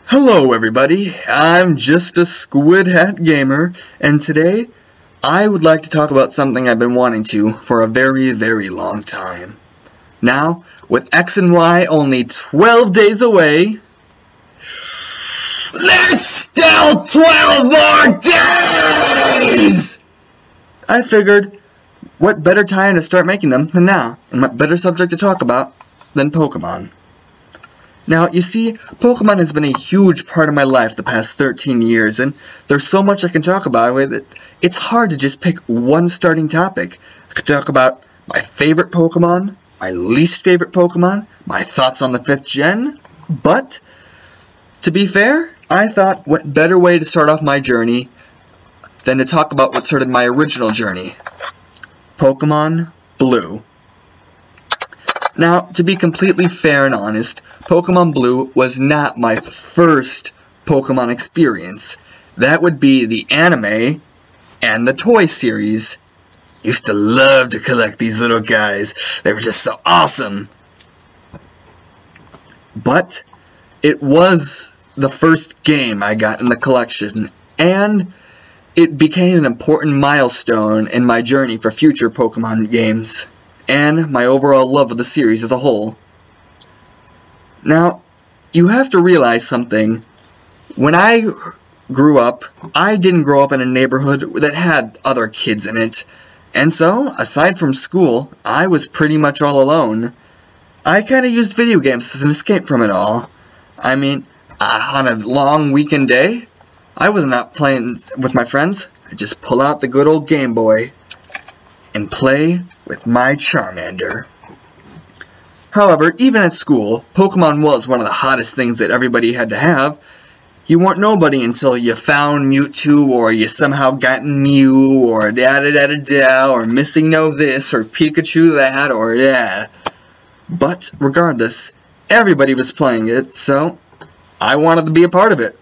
Hello everybody, I'm just a Squid Hat Gamer, and today I would like to talk about something I've been wanting to for a very, very long time. Now, with X and Y only 12 days away, there's still 12 more days! I figured, what better time to start making them than now, and what better subject to talk about than Pokemon. Now, you see, Pokemon has been a huge part of my life the past 13 years, and there's so much I can talk about with it. It's hard to just pick one starting topic. I could talk about my favorite Pokemon, my least favorite Pokemon, my thoughts on the 5th gen, but, to be fair, I thought what better way to start off my journey than to talk about what started my original journey, Pokemon Blue. Now, to be completely fair and honest, Pokemon Blue was not my first Pokemon experience. That would be the anime and the toy series. Used to love to collect these little guys. They were just so awesome. But it was the first game I got in the collection, and it became an important milestone in my journey for future Pokemon games, and my overall love of the series as a whole. Now, you have to realize something. When I grew up, I didn't grow up in a neighborhood that had other kids in it, and so, aside from school, I was pretty much all alone. I kinda used video games as an escape from it all. I mean, on a long weekend day, I was not playing with my friends. I'd just pull out the good old Game Boy and play with my Charmander. However, even at school, Pokemon was one of the hottest things that everybody had to have. You weren't nobody until you found Mewtwo, or you somehow got Mew, or da-da-da-da-da, or Missing No this, or Pikachu that, or yeah. But, regardless, everybody was playing it, so I wanted to be a part of it.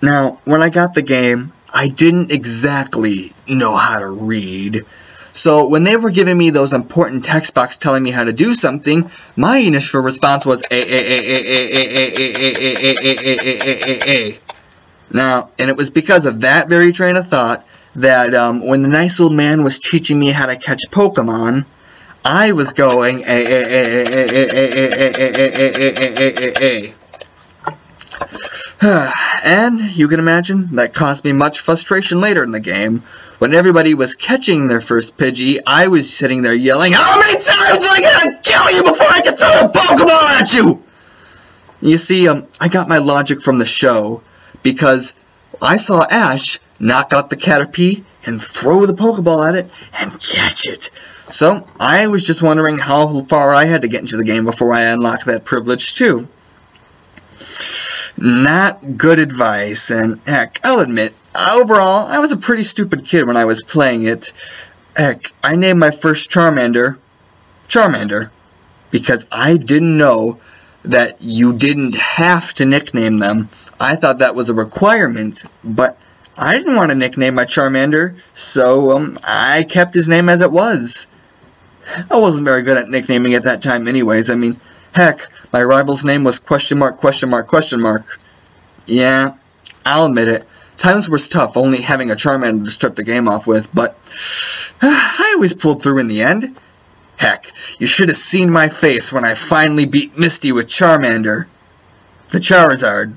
Now, when I got the game, I didn't exactly know how to read. So when they were giving me those important text boxes telling me how to do something, my initial response was A. Now, and it was because of that very train of thought that when the nice old man was teaching me how to catch Pokemon, I was going A. And you can imagine that caused me much frustration later in the game. When everybody was catching their first Pidgey, I was sitting there yelling, "How many times am I gonna kill you before I can throw a Pokemon at you?" You see, I got my logic from the show, because I saw Ash knock out the Caterpie and throw the Pokeball at it and catch it. So, I was just wondering how far I had to get into the game before I unlocked that privilege too. Not good advice, and heck, I'll admit, overall, I was a pretty stupid kid when I was playing it. Heck, I named my first Charmander, because I didn't know that you didn't have to nickname them. I thought that was a requirement, but I didn't want to nickname my Charmander, so I kept his name as it was. I wasn't very good at nicknaming at that time anyways. I mean, heck, my rival's name was question mark. Yeah, I'll admit it. Times were tough, only having a Charmander to start the game off with, but I always pulled through in the end. Heck, you should have seen my face when I finally beat Misty with Charmander. The Charizard.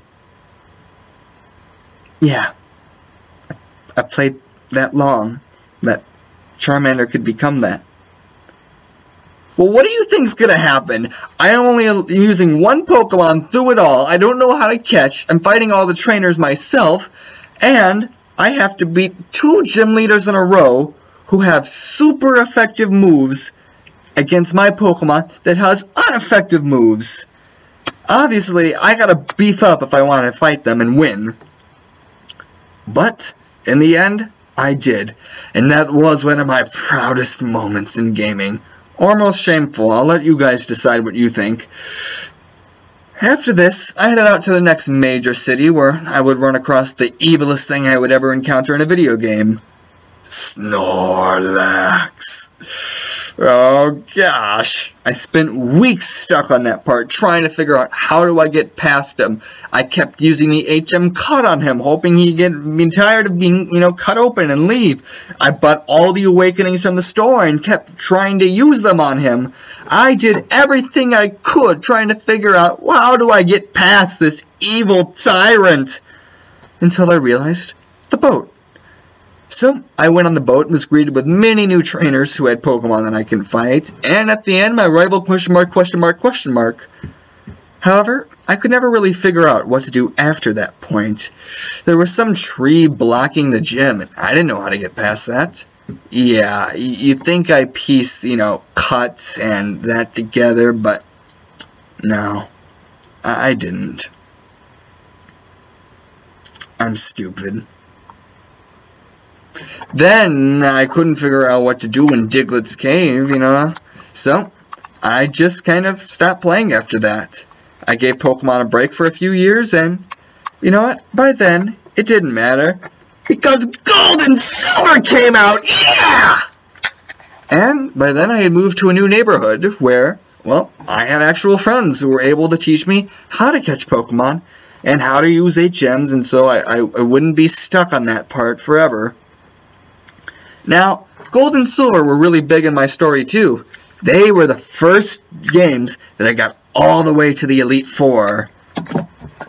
Yeah, I played that long that Charmander could become that. Well, what do you think's gonna happen? I am only using one Pokemon through it all. I don't know how to catch. I'm fighting all the trainers myself. And I have to beat 2 gym leaders in a row who have super effective moves against my Pokemon that has ineffective moves. Obviously, I gotta beef up if I want to fight them and win. But, in the end, I did. And that was one of my proudest moments in gaming. Or most shameful. I'll let you guys decide what you think. After this, I headed out to the next major city where I would run across the evilest thing I would ever encounter in a video game. Snorlax. Oh gosh, I spent weeks stuck on that part trying to figure out how do I get past him. I kept using the HM cut on him, hoping he'd get tired of being, cut open and leave. I bought all the awakenings from the store and kept trying to use them on him. I did everything I could trying to figure out how do I get past this evil tyrant. Until I realized the boat. So, I went on the boat and was greeted with many new trainers who had Pokemon that I can fight, and at the end, my rival ? However, I could never really figure out what to do after that point. There was some tree blocking the gym, and I didn't know how to get past that. Yeah, you'd think I pieced, cut and that together, but no, I didn't. I'm stupid. Then, I couldn't figure out what to do in Diglett's cave, So, I just kind of stopped playing after that. I gave Pokemon a break for a few years, and, you know what? By then, it didn't matter. Because Gold and Silver came out! Yeah! And, by then, I had moved to a new neighborhood where, well, I had actual friends who were able to teach me how to catch Pokemon and how to use HMs, and so I wouldn't be stuck on that part forever. Now, Gold and Silver were really big in my story too. They were the first games that I got all the way to the Elite Four.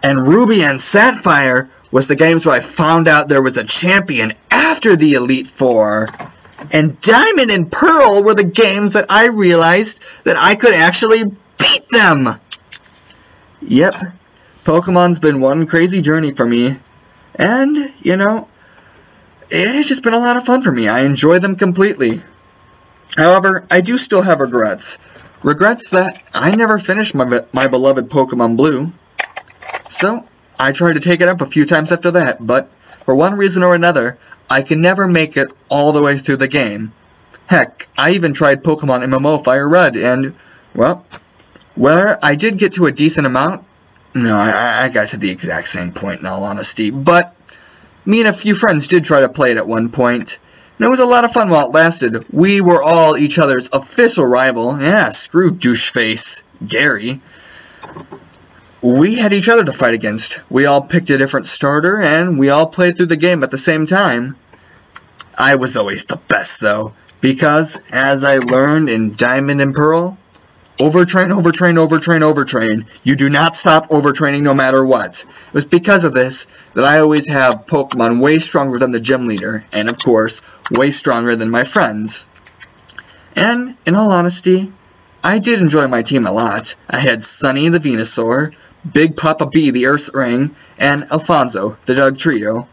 And Ruby and Sapphire was the games where I found out there was a champion after the Elite Four. And Diamond and Pearl were the games that I realized that I could actually beat them. Yep, Pokemon's been one crazy journey for me. And, it has just been a lot of fun for me. I enjoy them completely. However, I do still have regrets. Regrets that I never finished my beloved Pokemon Blue. So, I tried to take it up a few times after that, but for one reason or another, I can never make it all the way through the game. Heck, I even tried Pokemon MMO Fire Red, and, well, where I did get to a decent amount, no, I got to the exact same point in all honesty, but me and a few friends did try to play it at one point, and it was a lot of fun while it lasted. We were all each other's official rival. Yeah, screw doucheface Gary. We had each other to fight against. We all picked a different starter, and we all played through the game at the same time. I was always the best, though, because, as I learned in Diamond and Pearl, overtrain, overtrain, overtrain, overtrain. You do not stop overtraining no matter what. It was because of this that I always have Pokemon way stronger than the gym leader, and of course, way stronger than my friends. And, in all honesty, I did enjoy my team a lot. I had Sunny the Venusaur, Big Papa B the Ursaring, and Alfonso the Doug Trio.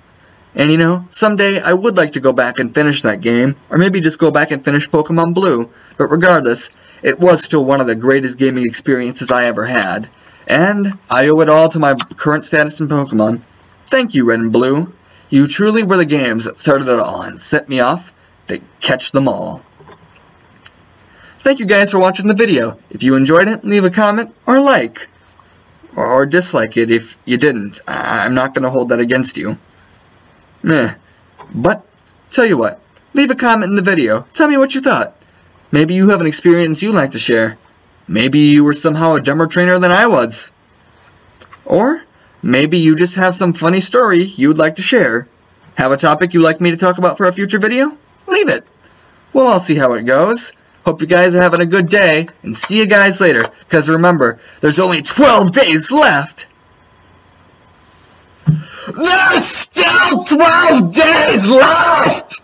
And someday I would like to go back and finish that game, or maybe just go back and finish Pokemon Blue, but regardless, it was still one of the greatest gaming experiences I ever had, and I owe it all to my current status in Pokemon. Thank you, Red and Blue. You truly were the games that started it all and set me off to catch them all. Thank you guys for watching the video. If you enjoyed it, leave a comment or like. Or dislike it if you didn't. I'm not going to hold that against you. But, tell you what, leave a comment in the video. Tell me what you thought. Maybe you have an experience you'd like to share. Maybe you were somehow a dumber trainer than I was. Or, maybe you just have some funny story you'd like to share. Have a topic you'd like me to talk about for a future video? Leave it. Well, I'll see how it goes. Hope you guys are having a good day, and see you guys later, because remember, there's only 12 days left! There's still 12 days left!